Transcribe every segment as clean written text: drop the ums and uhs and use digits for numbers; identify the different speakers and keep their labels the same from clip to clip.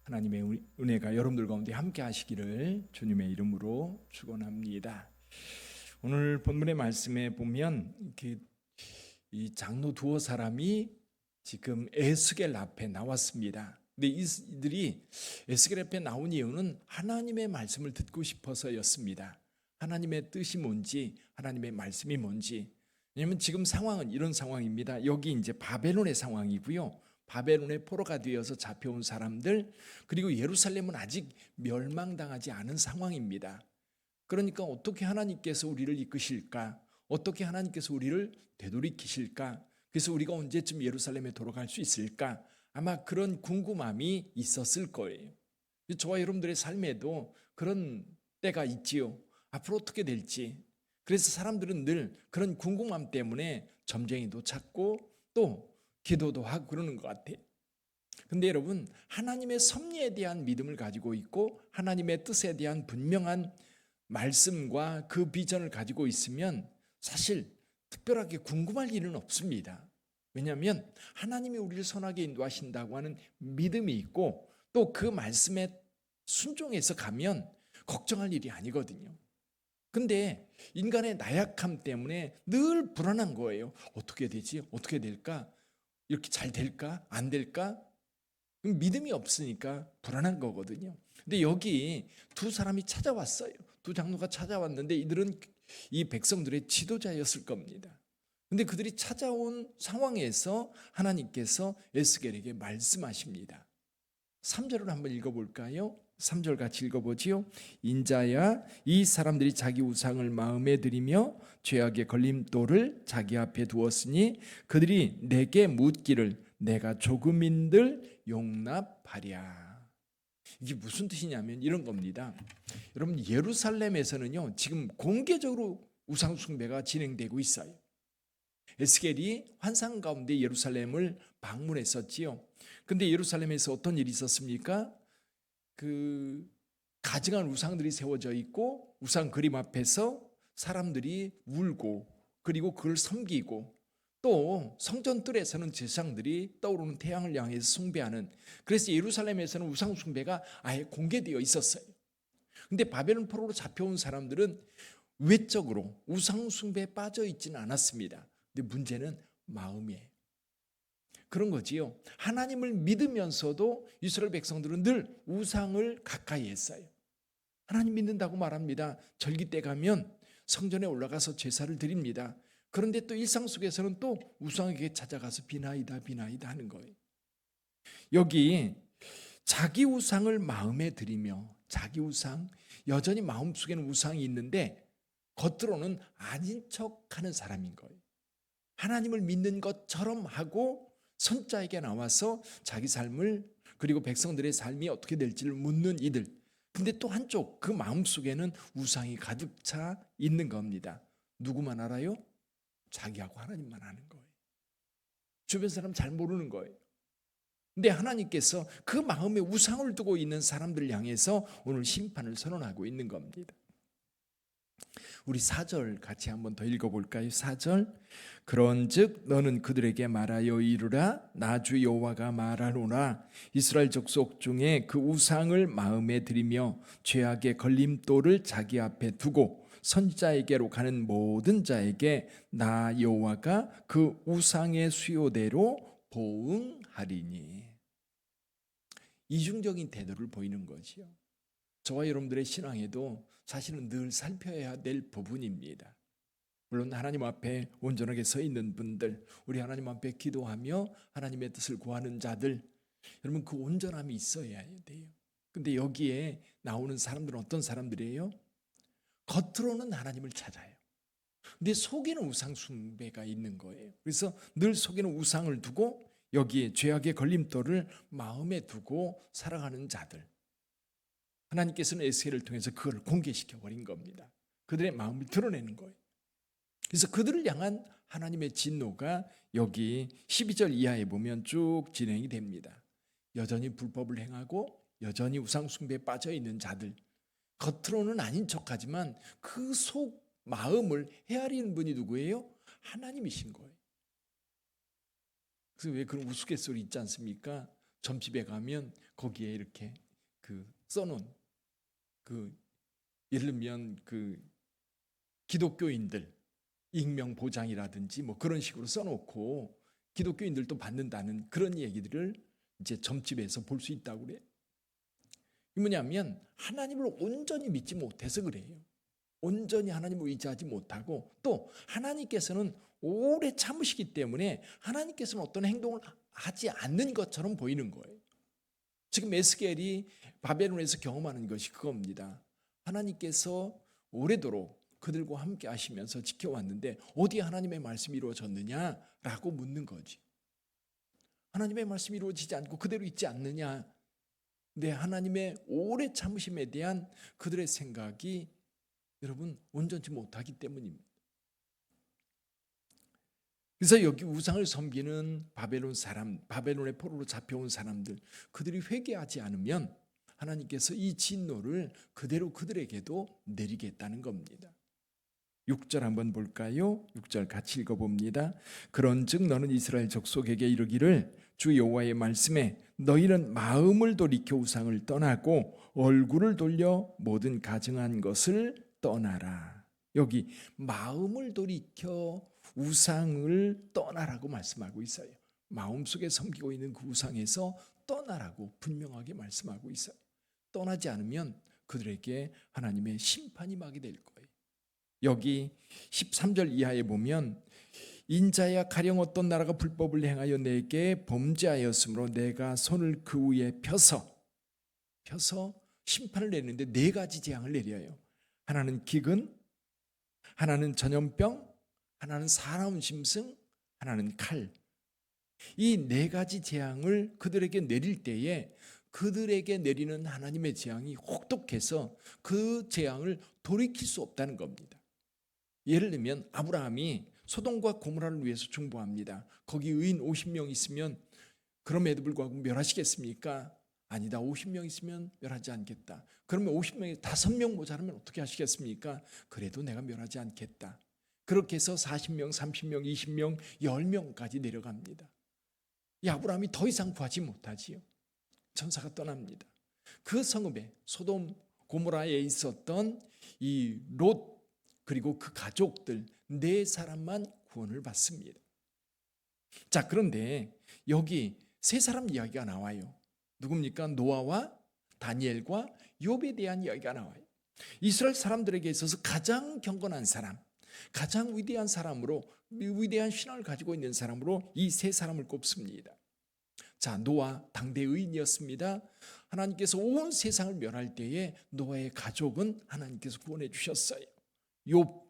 Speaker 1: 하나님의 은혜가 여러분들 가운데 함께 하시기를 주님의 이름으로 축원합니다. 오늘 본문의 말씀에 보면 이 장로 두어 사람이 지금 에스겔 앞에 나왔습니다. 근데 이들이 에스겔 앞에 나온 이유는 하나님의 말씀을 듣고 싶어서였습니다. 하나님의 뜻이 뭔지, 하나님의 말씀이 뭔지. 왜냐하면 지금 상황은 이런 상황입니다. 여기 이제 바벨론의 상황이고요. 바벨론의 포로가 되어서 잡혀온 사람들, 그리고 예루살렘은 아직 멸망당하지 않은 상황입니다. 그러니까 어떻게 하나님께서 우리를 이끄실까? 어떻게 하나님께서 우리를 되돌이키실까? 그래서 우리가 언제쯤 예루살렘에 돌아갈 수 있을까? 아마 그런 궁금함이 있었을 거예요. 저와 여러분들의 삶에도 그런 때가 있지요. 앞으로 어떻게 될지. 그래서 사람들은 늘 그런 궁금함 때문에 점쟁이도 찾고 또 기도도 하고 그러는 것 같아요. 근데 여러분, 하나님의 섭리에 대한 믿음을 가지고 있고 하나님의 뜻에 대한 분명한 말씀과 그 비전을 가지고 있으면 사실 특별하게 궁금할 일은 없습니다. 왜냐하면 하나님이 우리를 선하게 인도하신다고 하는 믿음이 있고 또 그 말씀에 순종해서 가면 걱정할 일이 아니거든요. 근데 인간의 나약함 때문에 늘 불안한 거예요. 어떻게 되지? 어떻게 될까? 이렇게 잘 될까? 안 될까? 믿음이 없으니까 불안한 거거든요. 근데 여기 두 사람이 찾아왔어요. 두 장로가 찾아왔는데 이들은 이 백성들의 지도자였을 겁니다. 근데 그들이 찾아온 상황에서 하나님께서 에스겔에게 말씀하십니다. 3절을 한번 읽어볼까요? 3절 같이 읽어보지요. 인자야, 이 사람들이 자기 우상을 마음에 들이며 죄악의 걸림돌을 자기 앞에 두었으니 그들이 내게 묻기를 내가 조금인들 용납하랴. 이게 무슨 뜻이냐면 이런 겁니다. 여러분, 예루살렘에서는요 지금 공개적으로 우상 숭배가 진행되고 있어요. 에스겔이 환상 가운데 예루살렘을 방문했었지요. 근데 예루살렘에서 어떤 일이 있었습니까? 그 가증한 우상들이 세워져 있고 우상 그림 앞에서 사람들이 울고 그리고 그걸 섬기고 또 성전 뜰에서는 제사장들이 떠오르는 태양을 향해서 숭배하는, 그래서 예루살렘에서는 우상 숭배가 아예 공개되어 있었어요. 근데 바벨론 포로로 잡혀온 사람들은 외적으로 우상 숭배에 빠져 있지는 않았습니다. 근데 문제는 마음이에요. 그런 거지요. 하나님을 믿으면서도 이스라엘 백성들은 늘 우상을 가까이 했어요. 하나님 믿는다고 말합니다. 절기 때 가면 성전에 올라가서 제사를 드립니다. 그런데 또 일상 속에서는 또 우상에게 찾아가서 비나이다 비나이다 하는 거예요. 여기 자기 우상을 마음에 들이며, 자기 우상, 여전히 마음속에는 우상이 있는데 겉으로는 아닌 척하는 사람인 거예요. 하나님을 믿는 것처럼 하고 선자에게 나와서 자기 삶을 그리고 백성들의 삶이 어떻게 될지를 묻는 이들. 근데 또 한쪽 그 마음속에는 우상이 가득 차 있는 겁니다. 누구만 알아요? 자기하고 하나님만 아는 거예요. 주변 사람 잘 모르는 거예요. 근데 하나님께서 그 마음에 우상을 두고 있는 사람들을 향해서 오늘 심판을 선언하고 있는 겁니다. 우리 4절 같이 한번 더 읽어볼까요? 4절. 그런즉 너는 그들에게 말하여 이르라. 나 주 여호와가 말하노라. 이스라엘 족속 중에 그 우상을 마음에 들이며 죄악의 걸림돌을 자기 앞에 두고 선지자에게로 가는 모든 자에게 나 여호와가 그 우상의 수요대로 보응하리니. 이중적인 태도를 보이는 거지요. 저와 여러분들의 신앙에도 사실은 늘 살펴야 될 부분입니다. 물론 하나님 앞에 온전하게 서 있는 분들, 우리 하나님 앞에 기도하며 하나님의 뜻을 구하는 자들, 여러분 그 온전함이 있어야 돼요. 근데 여기에 나오는 사람들은 어떤 사람들이에요? 겉으로는 하나님을 찾아요. 근데 속에는 우상 숭배가 있는 거예요. 그래서 늘 속에는 우상을 두고 여기에 죄악의 걸림돌을 마음에 두고 살아가는 자들, 하나님께서는 에스겔을 통해서 그걸 공개시켜 버린 겁니다. 그들의 마음을 드러내는 거예요. 그래서 그들을 향한 하나님의 진노가 여기 12절 이하에 보면 쭉 진행이 됩니다. 여전히 불법을 행하고 여전히 우상 숭배에 빠져 있는 자들, 겉으로는 아닌 척하지만 그 속 마음을 헤아리는 분이 누구예요? 하나님이신 거예요. 그래서 왜 그런 우스갯소리 있지 않습니까? 점집에 가면 거기에 이렇게 써놓은 예를 들면 기독교인들 익명 보장이라든지 뭐 그런 식으로 써놓고 기독교인들도 받는다는 그런 얘기들을 이제 점집에서 볼 수 있다고 그래요. 이 뭐냐면 하나님을 온전히 믿지 못해서 그래요. 온전히 하나님을 의지하지 못하고 또 하나님께서는 오래 참으시기 때문에 하나님께서는 어떤 행동을 하지 않는 것처럼 보이는 거예요. 지금 에스겔이 바벨론에서 경험하는 것이 그겁니다. 하나님께서 오래도록 그들과 함께 하시면서 지켜왔는데 어디 하나님의 말씀이 이루어졌느냐라고 묻는 거지. 하나님의 말씀이 이루어지지 않고 그대로 있지 않느냐. 근데 하나님의 오래 참으심에 대한 그들의 생각이 여러분 온전치 못하기 때문입니다. 그래서 여기 우상을 섬기는 바벨론의 포로로 잡혀온 사람들, 그들이 회개하지 않으면 하나님께서 이 진노를 그대로 그들에게도 내리겠다는 겁니다. 6절 한번 볼까요? 6절 같이 읽어봅니다. 그런즉 너는 이스라엘 족속에게 이르기를 주 여호와의 말씀에 너희는 마음을 돌이켜 우상을 떠나고 얼굴을 돌려 모든 가증한 것을 떠나라. 여기 마음을 돌이켜 우상을 떠나라고 말씀하고 있어요. 마음속에 섬기고 있는 그 우상에서 떠나라고 분명하게 말씀하고 있어요. 떠나지 않으면 그들에게 하나님의 심판이 임하게 될 거예요. 여기 13절 이하에 보면 인자야 가령 어떤 나라가 불법을 행하여 내게 범죄하였으므로 내가 손을 그 위에 펴서 심판을 내리는데 네 가지 재앙을 내려요. 하나는 기근, 하나는 전염병, 하나는 사나운 짐승, 하나는 칼. 이 네 가지 재앙을 그들에게 내릴 때에 그들에게 내리는 하나님의 재앙이 혹독해서 그 재앙을 돌이킬 수 없다는 겁니다. 예를 들면 아브라함이 소돔과 고모라를 위해서 중보합니다. 거기 의인 50명 있으면 그럼에도 불구하고 멸하시겠습니까? 아니다. 50명 있으면 멸하지 않겠다. 그러면 50명이 5명 모자라면 어떻게 하시겠습니까? 그래도 내가 멸하지 않겠다. 그렇게 해서 40명, 30명, 20명, 10명까지 내려갑니다. 이 아브라함이 더 이상 구하지 못하지요. 천사가 떠납니다. 그 성읍에 소돔 고모라에 있었던 이 롯 그리고 그 가족들 4사람만 구원을 받습니다. 자, 그런데 여기 3사람 이야기가 나와요. 누굽니까? 노아와 다니엘과 욥에 대한 이야기가 나와요. 이스라엘 사람들에게 있어서 가장 경건한 사람, 가장 위대한 사람으로, 위대한 신앙을 가지고 있는 사람으로 이 3사람을 꼽습니다. 자, 노아 당대 의인이었습니다. 하나님께서 온 세상을 멸할 때에 노아의 가족은 하나님께서 구원해 주셨어요. 욥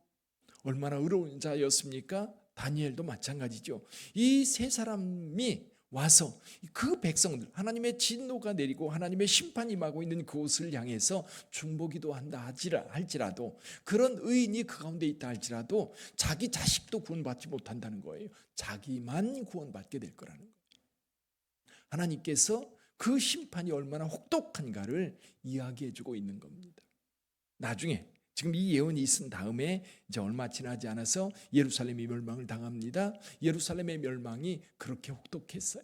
Speaker 1: 얼마나 의로운 자였습니까? 다니엘도 마찬가지죠. 이 3사람이 와서 그 백성들, 하나님의 진노가 내리고 하나님의 심판이 임하고 있는 그곳을 향해서 중보기도 한다 할지라도, 그런 의인이 그 가운데 있다 할지라도 자기 자식도 구원받지 못한다는 거예요. 자기만 구원받게 될 거라는 거예요. 하나님께서 그 심판이 얼마나 혹독한가를 이야기해주고 있는 겁니다. 나중에 지금 이 예언이 있은 다음에 이제 얼마 지나지 않아서 예루살렘이 멸망을 당합니다. 예루살렘의 멸망이 그렇게 혹독했어요.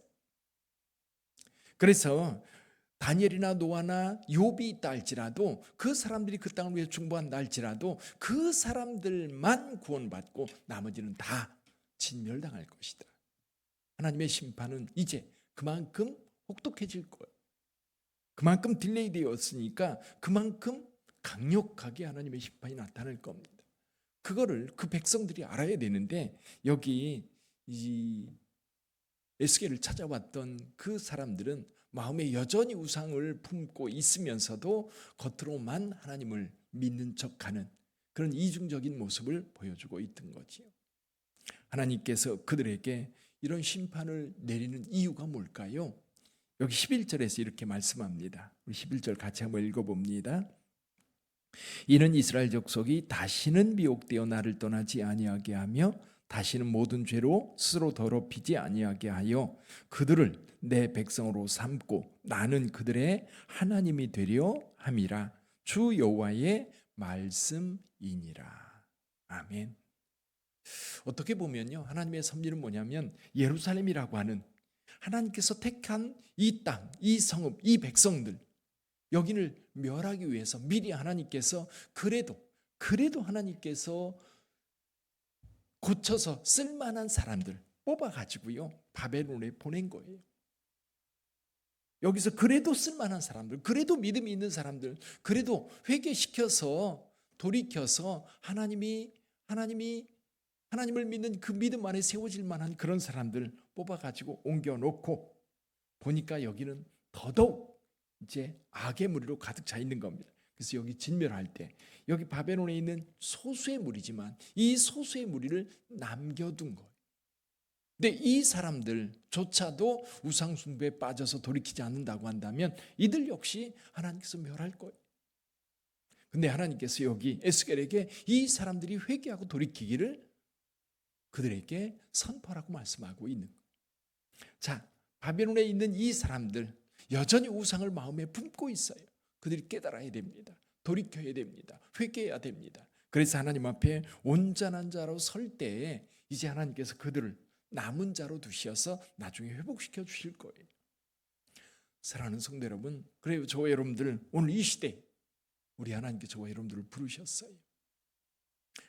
Speaker 1: 그래서 다니엘이나 노아나 욥이 있다 할지라도, 그 사람들이 그 땅을 위해 중보한다 할지라도 그 사람들만 구원받고 나머지는 다 진멸당할 것이다. 하나님의 심판은 이제 그만큼 혹독해질 거예요. 그만큼 딜레이 되었으니까 그만큼 강력하게 하나님의 심판이 나타날 겁니다. 그거를 그 백성들이 알아야 되는데, 여기 이 에스겔을 찾아왔던 그 사람들은 마음에 여전히 우상을 품고 있으면서도 겉으로만 하나님을 믿는 척하는 그런 이중적인 모습을 보여주고 있던 거지요. 하나님께서 그들에게 이런 심판을 내리는 이유가 뭘까요? 여기 11절에서 이렇게 말씀합니다. 우리 11절 같이 한번 읽어봅니다. 이는 이스라엘 족속이 다시는 미혹되어 나를 떠나지 아니하게 하며 다시는 모든 죄로 스스로 더럽히지 아니하게 하여 그들을 내 백성으로 삼고 나는 그들의 하나님이 되려 함이라. 주 여호와의 말씀이니라. 아멘. 어떻게 보면요, 하나님의 섭리는 뭐냐면 예루살렘이라고 하는 하나님께서 택한 이 땅, 이 성읍, 이 백성들 여기를 멸하기 위해서 미리 하나님께서 그래도 하나님께서 고쳐서 쓸만한 사람들 뽑아가지고요 바벨론에 보낸 거예요. 여기서 그래도 쓸만한 사람들, 그래도 믿음이 있는 사람들, 그래도 회개시켜서 돌이켜서 하나님을 믿는 그 믿음 안에 세워질 만한 그런 사람들 뽑아가지고 옮겨놓고 보니까 여기는 더더욱 이제 악의 무리로 가득 차 있는 겁니다. 그래서 여기 진멸할 때 여기 바벨론에 있는 소수의 무리지만 이 소수의 무리를 남겨둔 거예요. 근데 이 사람들조차도 우상 숭배에 빠져서 돌이키지 않는다고 한다면 이들 역시 하나님께서 멸할 거예요. 근데 하나님께서 여기 에스겔에게 이 사람들이 회개하고 돌이키기를 그들에게 선포하라고 말씀하고 있는 거예요. 자, 바벨론에 있는 이 사람들 여전히 우상을 마음에 품고 있어요. 그들이 깨달아야 됩니다. 돌이켜야 됩니다. 회개해야 됩니다. 그래서 하나님 앞에 온전한 자로 설 때에 이제 하나님께서 그들을 남은 자로 두셔서 나중에 회복시켜 주실 거예요. 사랑하는 성도 여러분, 그래요. 저와 여러분들 오늘 이 시대 우리 하나님께 저와 여러분들을 부르셨어요.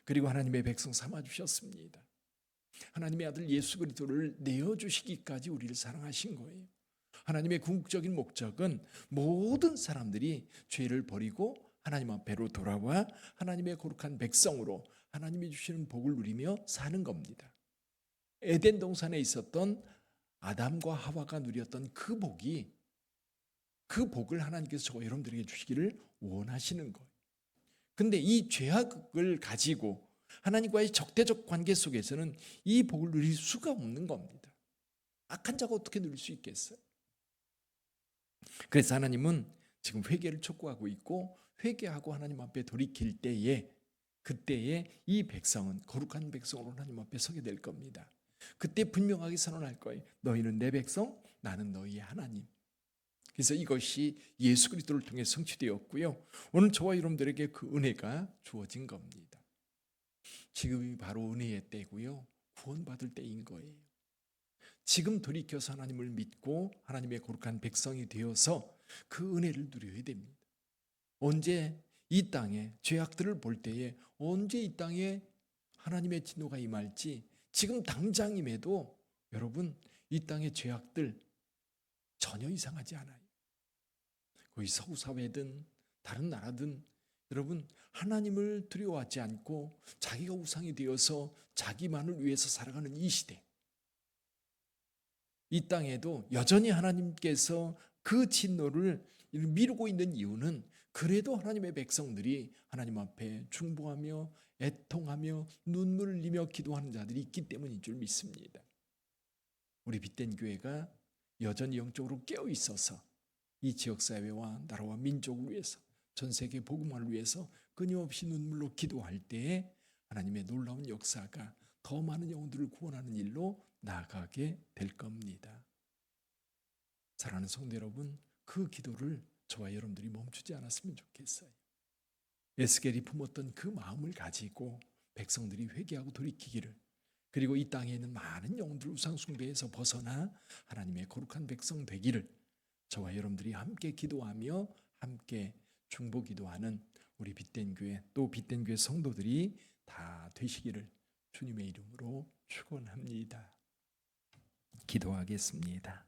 Speaker 1: 그리고 하나님의 백성 삼아 주셨습니다. 하나님의 아들 예수 그리스도를 내어주시기까지 우리를 사랑하신 거예요. 하나님의 궁극적인 목적은 모든 사람들이 죄를 버리고 하나님 앞에로 돌아와 하나님의 거룩한 백성으로 하나님이 주시는 복을 누리며 사는 겁니다. 에덴 동산에 있었던 아담과 하와가 누렸던 그 복을 하나님께서 저와 여러분들에게 주시기를 원하시는 거예요. 근데 이 죄악을 가지고 하나님과의 적대적 관계 속에서는 이 복을 누릴 수가 없는 겁니다. 악한 자가 어떻게 누릴 수 있겠어요? 그래서 하나님은 지금 회개를 촉구하고 있고 회개하고 하나님 앞에 돌이킬 때에 그때에 이 백성은 거룩한 백성으로 하나님 앞에 서게 될 겁니다. 그때 분명하게 선언할 거예요. 너희는 내 백성, 나는 너희의 하나님. 그래서 이것이 예수 그리스도를 통해 성취되었고요. 오늘 저와 여러분들에게 그 은혜가 주어진 겁니다. 지금이 바로 은혜의 때고요. 구원받을 때인 거예요. 지금 돌이켜서 하나님을 믿고 하나님의 거룩한 백성이 되어서 그 은혜를 누려야 됩니다. 언제 이 땅에 죄악들을 볼 때에 언제 이 땅에 하나님의 진노가 임할지 지금 당장임에도 여러분 이 땅의 죄악들 전혀 이상하지 않아요. 거기 서구 사회든 다른 나라든 여러분 하나님을 두려워하지 않고 자기가 우상이 되어서 자기만을 위해서 살아가는 이 시대, 이 땅에도 여전히 하나님께서 그 진노를 미루고 있는 이유는 그래도 하나님의 백성들이 하나님 앞에 중보하며 애통하며 눈물을 흘리며 기도하는 자들이 있기 때문인 줄 믿습니다. 우리 빛된 교회가 여전히 영적으로 깨어 있어서 이 지역사회와 나라와 민족을 위해서 전 세계 복음화를 위해서 끊임없이 눈물로 기도할 때에 하나님의 놀라운 역사가 더 많은 영혼들을 구원하는 일로 나아가게 될 겁니다. 사랑하는 성도 여러분, 그 기도를 저와 여러분들이 멈추지 않았으면 좋겠어요. 에스겔이 품었던 그 마음을 가지고 백성들이 회개하고 돌이키기를, 그리고 이 땅에 있는 많은 영혼들 우상 숭배에서 벗어나 하나님의 거룩한 백성 되기를 저와 여러분들이 함께 기도하며 함께 중보 기도하는 우리 빛된 교회 또 빛된 교회 성도들이 다 되시기를 주님의 이름으로 축원합니다. 기도하겠습니다.